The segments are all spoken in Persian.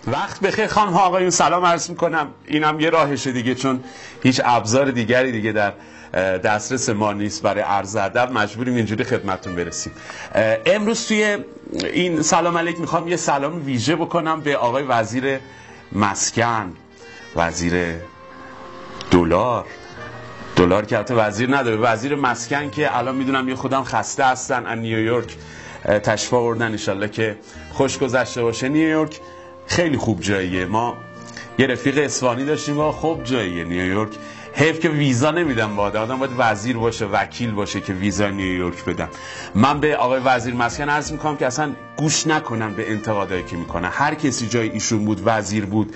وقت بخیر خانم ها آقایون، سلام عرض میکنم. اینم یه راهشه دیگه، چون هیچ ابزار دیگری دیگه در دسترس ما نیست برای عرض ادب، مجبوریم اینجوری خدمتتون برسیم. امروز توی این سلام علیک میخوام یه سلام ویژه بکنم به آقای وزیر مسکن، وزیر دلار که البته وزیر نداره، وزیر مسکن که الان میدونم یه خودم خسته هستن، از نیویورک تشریف آوردن، انشالله که خوش گذشته باشه. نیویورک خیلی خوب جاییه. ما یه رفیق اصفهانی داشتیم و خوب جاییه نیویورک. حیف که ویزا نمیدن، آدم باید وزیر باشه، وکیل باشه که ویزا نیویورک بدن. من به آقای وزیر مسکن عرض میکنم که اصلا گوش نکنن به انتقادایی که میکنن. هر کسی جای ایشون بود، وزیر بود،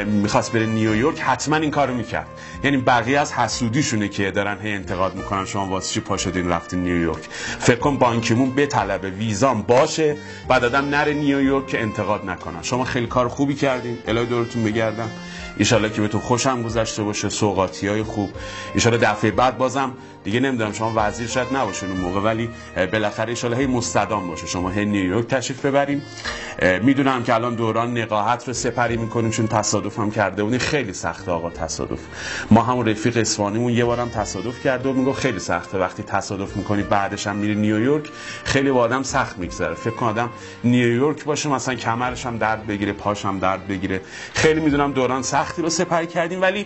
میخواست بره نیویورک، حتما این کارو میکرد. یعنی بقیه از حسودیشونه که دارن هی انتقاد میکنن شما واسه چی پا شدین رفتین نیویورک. فکر کن بانکیمون بطلبه ویزام باشه، بعد آدم نره نیویورک که انتقاد نکنن. شما خیلی کار خوبی کردین، الهی دورتون بگردم. ایشالله که بهتون خوشم گذشته باشه، سوغاتیای خوب. ایشالله دفعه بعد بازم دیگه نمیدونم شما وزیر شاید نباشین اون موقع، ولی بالاخره ایشالله هی مستدام باشه، شما هی نیویورک تشریف ببریم. میدونم که الان دوران نقاهت رو سپری میکنیم، چون تصادف هم کرده بودین. خیلی سخته آقا تصادف. ما همون رفیق اصفهانیمون یه بارم تصادف کرده و میگه خیلی سخته وقتی تصادف میکنی بعدش هم میری نیویورک، خیلی با آدم سخت میگذره. فکر کن آدم نیویورک باشه مثلا کمرش هم درد بگیره، پاش هم درد بگیره. خیلی میدونم دوران سختی رو سپری کردیم، ولی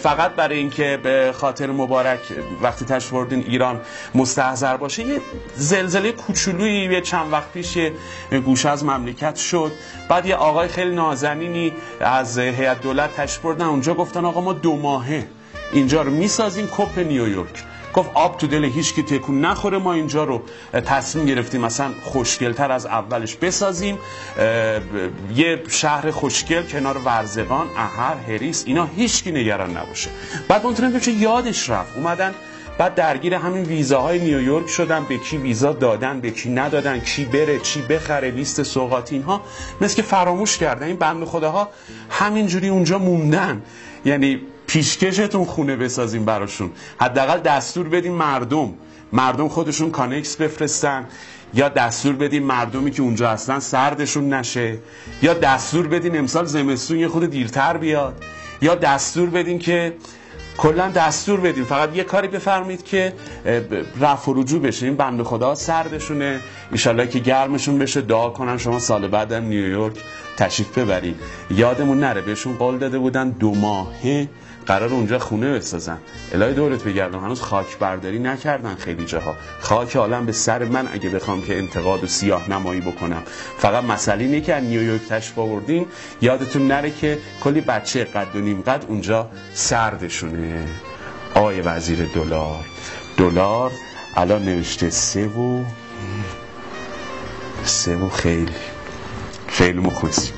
فقط برای اینکه به خاطر مبارک وقتی تشریف آوردین ایران مستحضر باشه، یه زلزله کوچولویی یه چند وقت پیش گوشه از مملکت شد. بعد یه آقای خیلی نازنینی از هیئت دولت تشریف آوردن اونجا، گفتن آقا ما 2 ماهه اینجا رو میسازیم کپ نیویورک. گفت آب تو دل هیچ کی تکون نخوره، ما اینجا رو تصمیم گرفتیم مثلا خوشگل‌تر از اولش بسازیم، یه شهر خوشگل کنار ورزگان، اهر، هریس، اینا هیچ کی نگران نباشه. بعد اونطوری که یادش رفت، اومدن بعد درگیر همین ویزاهای نیویورک شدن، به کی ویزا دادن، به کی ندادن، کی بره، چی بخره، لیست سوغاتی، اینها مثل که فراموش کردن. این بنده خداها همینجوری اونجا موندن. یعنی پیشکشتون خونه بسازیم براشون، حداقل دستور بدیم مردم خودشون کانکس بفرستن، یا دستور بدین مردمی که اونجا هستن سردشون نشه، یا دستور بدین امسال زمستون یه خود دیرتر بیاد، یا دستور بدین که کلا دستور بدین فقط یه کاری بفرمایید که رفع و رجوع بشه. این بنده خدا سردشونه، انشالله که گرمشون بشه. دعا کنن شما سال بعد هم نیویورک تشریف ببرید. یادمون نره بهشون قول داده بودن 2 ماهه قرار اونجا خونه بسازن. الهی دورت بگردم، هنوز خاک برداری نکردن خیلی جاها. خاک عالم به سر من اگه بخوام که انتقاد و سیاه نمایی بکنم. فقط مسئله اینه که نیویورک تشریف آوردین یادتون نره که کلی بچه قد و نیم قد اونجا سردشونه. آقای وزیر دلار الان نوشته 3 و خیلی مخلصیم.